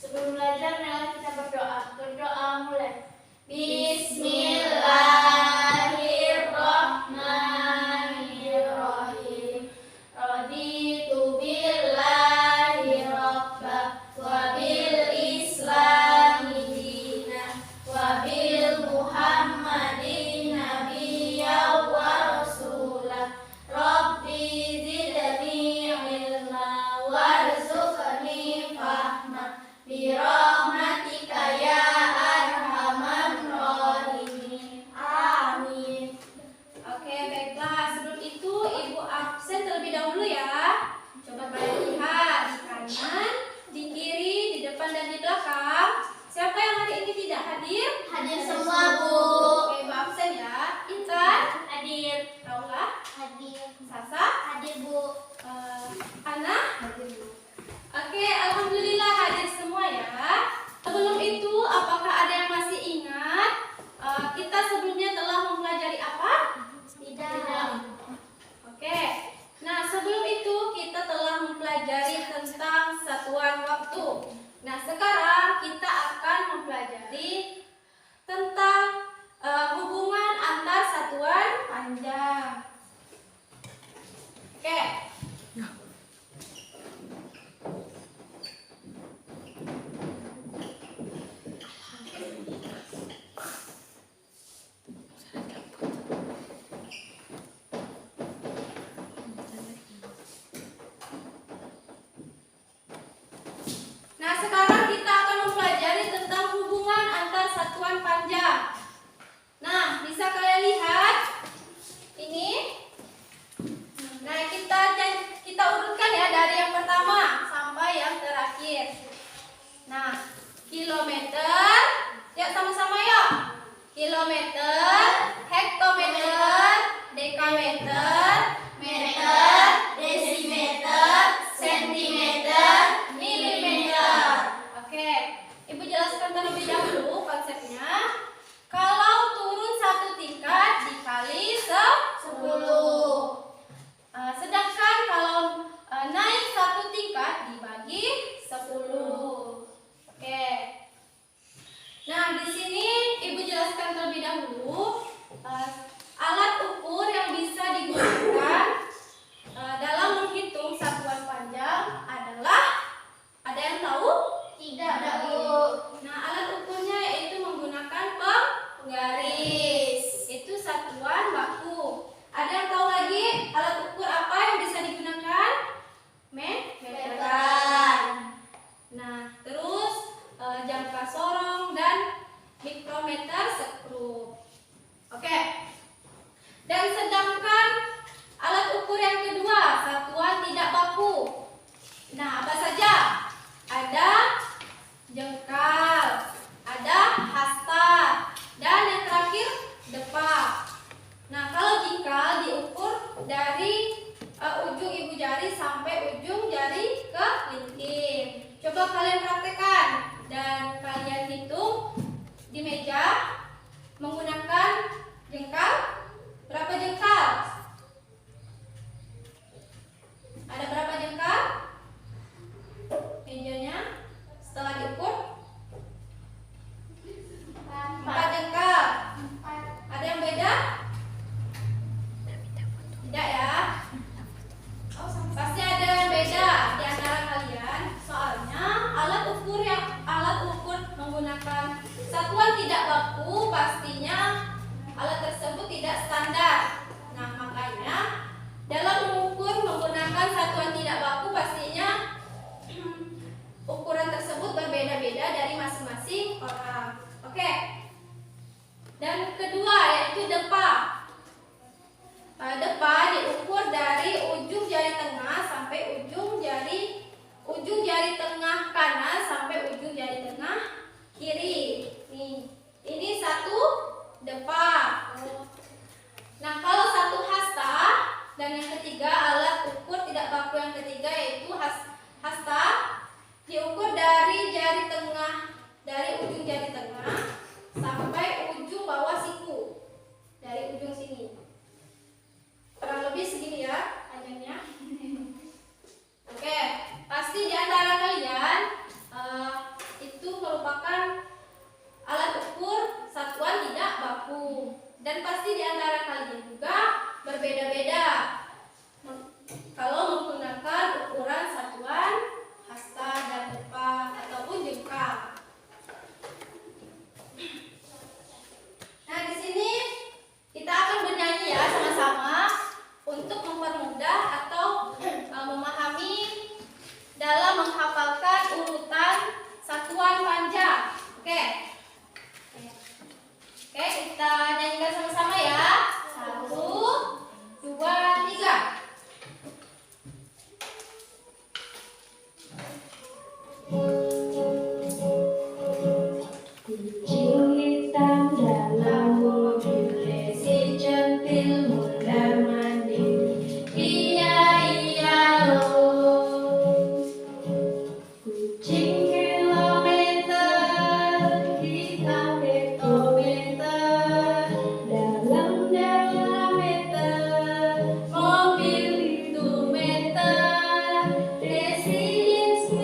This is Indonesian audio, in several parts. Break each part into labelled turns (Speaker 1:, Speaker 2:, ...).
Speaker 1: Sebelum belajar, marilah kita berdoa. Berdoa mulai. Bismillahirrahmanirrahim. Raditu billahi rabba wa bil islami dina wa bil muhammadin nabiyya wa rasulah. Rabbi zidni ilma warzuqni fahma birahmatika ya arhamar rahimin. Amin.
Speaker 2: Oke, baiklah. Sebelum itu Ibu absen terlebih dahulu ya. Coba kalian lihat di kanan, di kiri, di depan dan di belakang. Siapa yang hari ini tidak hadir?
Speaker 1: Hadir semua, Bu.
Speaker 2: Oke, Ibu absen ya. Intan,
Speaker 1: Hadir.
Speaker 2: Raula,
Speaker 1: Hadir.
Speaker 2: Sasa,
Speaker 1: Hadir, Bu.
Speaker 2: Ana. Oke, alhamdulillah hadir semua ya. Sebelum itu, apakah ada yang masih ingat kita sebelumnya telah mempelajari apa?
Speaker 1: Tidak.
Speaker 2: Oke. Nah, sebelum itu kita telah mempelajari tentang satuan waktu. Nah, sekarang kita akan mempelajari tentang hubungan antar satuan panjang. Oke. Nah, sekarang kita akan mempelajari tentang hubungan antar satuan panjang. Nah, bisa kalian lihat ini. Nah, kita urutkan ya dari yang pertama sampai yang terakhir. Nah, kilometer, ya sama-sama ya. Kilometer, hektometer, dekameter, meter, desimeter, sentimeter, milimeter. Oke, Ibu jelaskan terlebih dahulu konsepnya. Kalau turun satu tingkat dikali 10. Sedangkan kalau naik satu tingkat dibagi 10. Oke. Nah, di sini Ibu jelaskan terlebih dahulu alat ukur yang bisa digunakan dalam menghitung satuan panjang adalah, ada yang tahu?
Speaker 1: Tidak, Bu.
Speaker 2: Nah, alat ukurnya yaitu menggunakan penggaris. Itu satuan baku. Ada yang tahu lagi alat ukur apa yang bisa digunakan? Meteran. Nah, terus jangka sorong dan mikrometer skrup. Oke. Dan sedangkan alat ukur yang kedua, satuan tidak baku. Nah, apa saja? Ada jengkal, ada hasta, dan yang terakhir depak. Nah, kalau jengkal diukur dari ujung ibu jari sampai ujung jari kelingking. Coba kalian praktekkan dan kalian hitung di meja menggunakan jengkal. Berapa jengkal? Ada berapa jengkal? Mejanya setelah diukur 4 jengkal. Ada yang beda? Tidak ya? Pasti ada yang beda di antara kalian. Soalnya alat ukur menggunakan satuan tidak baku pastinya alat tersebut tidak standar. Nah, makanya dalam mengukur menggunakan satuan tidak baku pastinya ukuran tersebut berbeda-beda dari masing-masing orang. Oke. Dan kedua yaitu depa. Depa diukur dari ujung jari tengah sampai ujung jari tengah kanan sampai ujung jari tengah kiri. Nih, ini 1 satuan panjang. Oke. Oke, kita nyanyikan sama-sama ya. 1, 2, 3.
Speaker 3: Kucing hitam dalam mobil, si centil mondar-mandir, iya lo. Kucing kilometer, hitam hektometer, dalam meter, mobil itu meter, desimeter,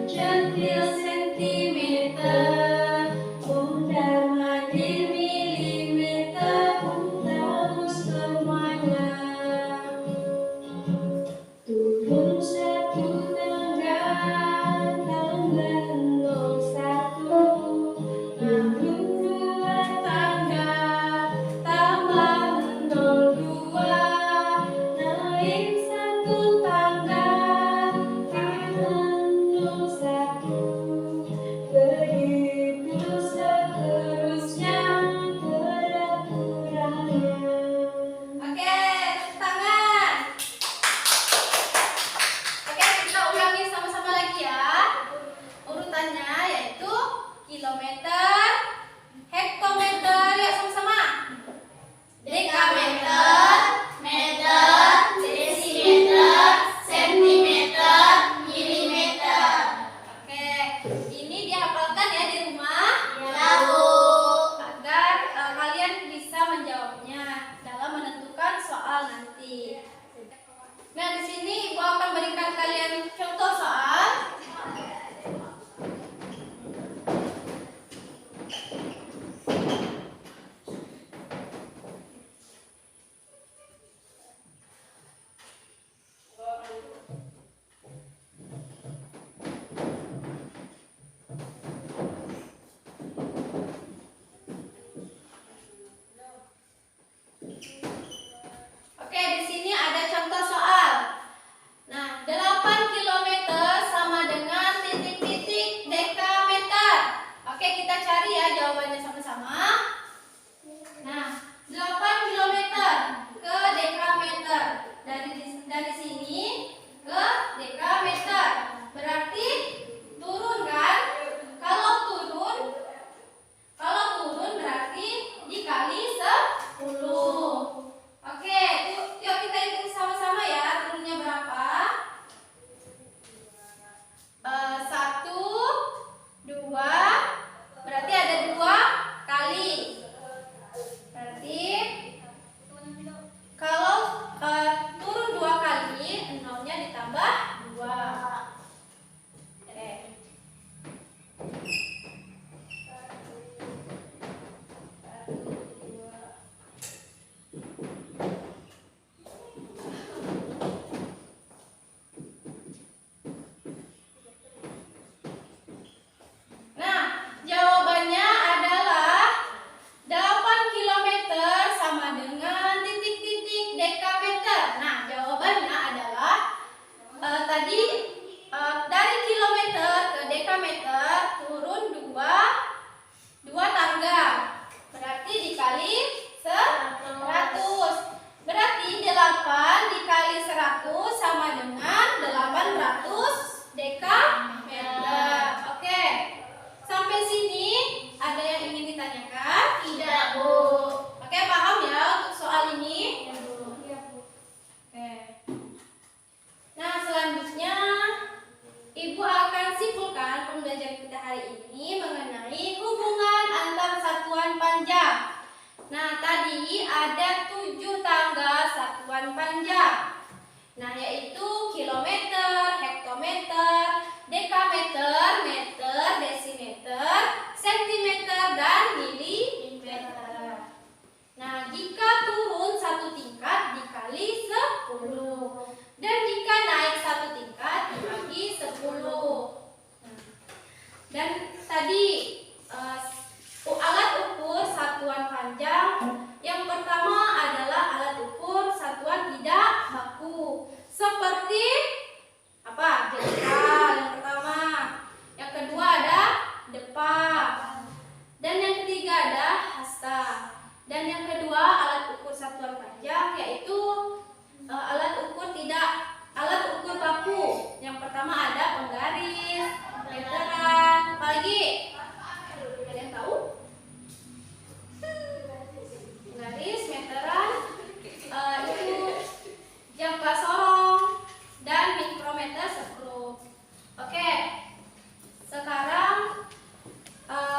Speaker 3: centil sentimeter, mondar-mandir milimeter, tahu semuanya. Turun satu tangga, tangga 01. Turun dua tangga, tambah 02. Naik satu tangga, turun 01. Begitu seterusnya peraturannya.
Speaker 2: Oke, tepuk tangan. Oke, kita ulangi sama-sama lagi ya. Urutannya yaitu kilometer, hektometer, ya sama-sama.
Speaker 1: Dekameter, meter, desimeter, sentimeter, milimeter.
Speaker 2: Oke, ini dihafalkan ya di rumah
Speaker 1: Ya, Bu.
Speaker 2: agar kalian bisa menjawabnya dalam menentukan soal nanti. Nah, di sini Ibu akan berikan kalian contoh soal. Oke, di sini ada contoh soal. Nah, 8 km sama dengan titik-titik dekameter. Oke, kita cari ya jawabannya sama-sama. Nah, 8 km ke dekameter. Dari sini ke dekameter. Berarti turun kan? Kalau turun berarti dikali 10. Oke, yuk kita hitung sama-sama ya turunnya berapa. 1, 2, berarti ada 2 kali. Berarti kalau turun 2 kali, nolnya ditambah 2. Oke. Nah, jawabannya adalah 8 km sama dengan titik-titik dekameter. Nah, jawabannya adalah tadi dari kilometer ke dekameter turun 2 tangga. Berarti dikali 100. Berarti 8 dikali 100 sama dengan 800 dekameter. Oke. Sampai sini ada yang ingin ditanyakan?
Speaker 1: Tidak, Bu.
Speaker 2: Oke, paham ya untuk soal ini?
Speaker 1: Ya, Bu.
Speaker 2: Oke. Nah, selanjutnya Ibu akan simpulkan pembelajaran kita hari ini mengenai hubungan antar satuan panjang. Nah, tadi ada 7 tangga satuan panjang. Nah, yaitu kilometer, hektometer, dekameter, meter, desimeter, sentimeter, dan milimeter. Nah, jika turun 1 tingkat dikali 10. Dan jika naik 1 tingkat dibagi 10. Dan tadi alat ukur satuan panjang yang pertama adalah alat ukur satuan tidak baku seperti meter skrup. Oke, sekarang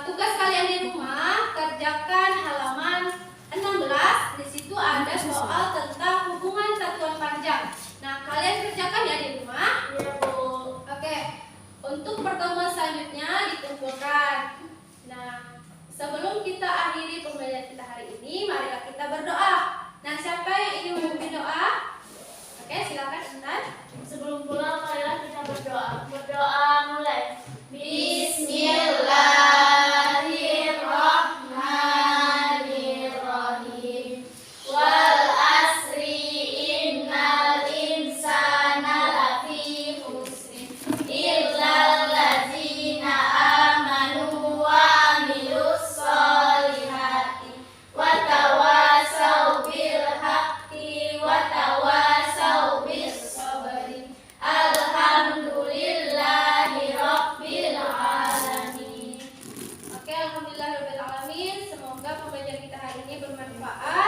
Speaker 2: tugas kalian di rumah, kerjakan halaman 16. Di situ ada soal tentang hubungan satuan panjang. Nah, kalian kerjakan ya di rumah.
Speaker 1: Iya, Bu.
Speaker 2: Oke, untuk pertemuan selanjutnya dikumpulkan. Nah, sebelum kita akhiri pembelajaran kita hari ini, marilah kita berdoa. Nah, siapa yang ingin memimpin doa? Oke, silakan Intan.
Speaker 1: Sebelum pulang, marilah kita berdoa. Berdoa mulai. Bismillahirrahmanirrahim. Wal asri innal insana lafi khusrin illal ladzina amanu wa amilus solihati wa tawasau bil haqqi wa tawasau bis sabri. Alhamdulillahi rabbil alamin.
Speaker 2: Oke, alhamdulillah rabbil alamin. Semoga pembelajaran kita hari ini bermanfaat.